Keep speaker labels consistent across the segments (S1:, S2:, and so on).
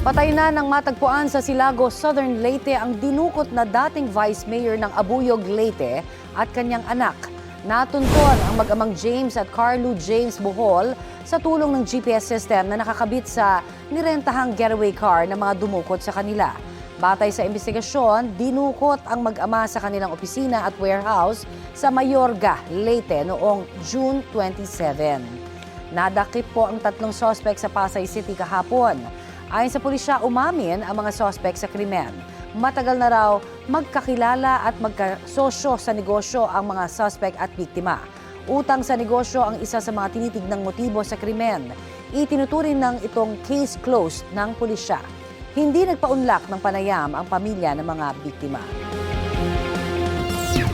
S1: Patay na ng matagpuan sa Silago, Southern Leyte ang dinukot na dating Vice Mayor ng Abuyog, Leyte at kanyang anak. Natunton ang mag-amang James at Carlo James Bohol sa tulong ng GPS system na nakakabit sa nirentahang getaway car na mga dumukot sa kanila. Batay sa investigasyon, dinukot ang mag-ama sa kanilang opisina at warehouse sa Mayorga, Leyte noong June 27. Nadakip po ang tatlong suspect sa Pasay City kahapon. Ayon sa pulisya, umamin ang mga suspect sa krimen. Matagal na raw magkakilala at magkasosyo sa negosyo ang mga suspect at biktima. Utang sa negosyo ang isa sa mga tinitignang motibo sa krimen. Itinuturing ng itong case closed ng pulisya. Hindi nagpaunlak ng panayam ang pamilya ng mga biktima.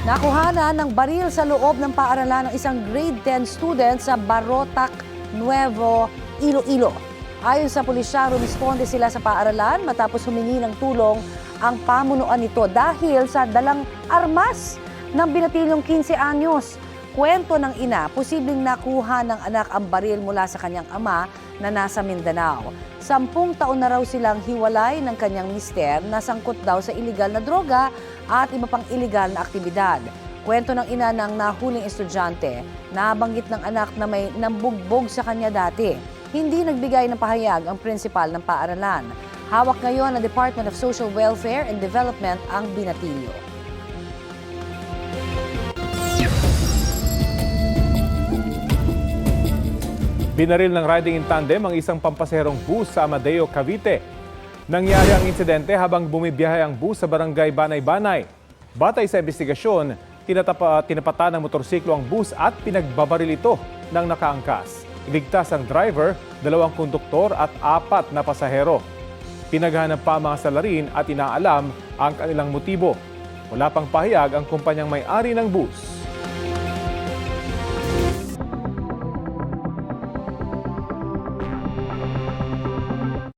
S1: Nakuhanan ng baril sa loob ng paaralan ng isang grade 10 student sa Barotac, Nuevo, Iloilo. Ayon sa pulisya, rumisponde sila sa paaralan matapos humingi ng tulong ang pamunuan nito dahil sa dalang armas ng binatilyong 15 anyos. Kwento ng ina, posibleng nakuha ng anak ang baril mula sa kanyang ama na nasa Mindanao. 10 taon na raw silang hiwalay ng kanyang mister na sangkot daw sa iligal na droga at iba pang iligal na aktibidad. Kwento ng ina ng nahuling estudyante, nabanggit ng anak na may nambugbog sa kanya dati. Hindi nagbigay ng pahayag ang prinsipal ng paaralan. Hawak ngayon ng Department of Social Welfare and Development ang binatilyo.
S2: Binaril ng riding in tandem ang isang pampaserong bus sa Amadeo, Cavite. Nangyari ang insidente habang bumibiyahe ang bus sa barangay Banay-Banay. Batay sa investigasyon, tinapatan ng motorsiklo ang bus at pinagbabaril ito ng nakaangkas. Iligtas ang driver, 2 konduktor at 4 na pasahero. Pinaghanap pa ang mga salarin at inaalam ang kanilang motibo. Wala pang pahayag ang kumpanyang may-ari ng bus.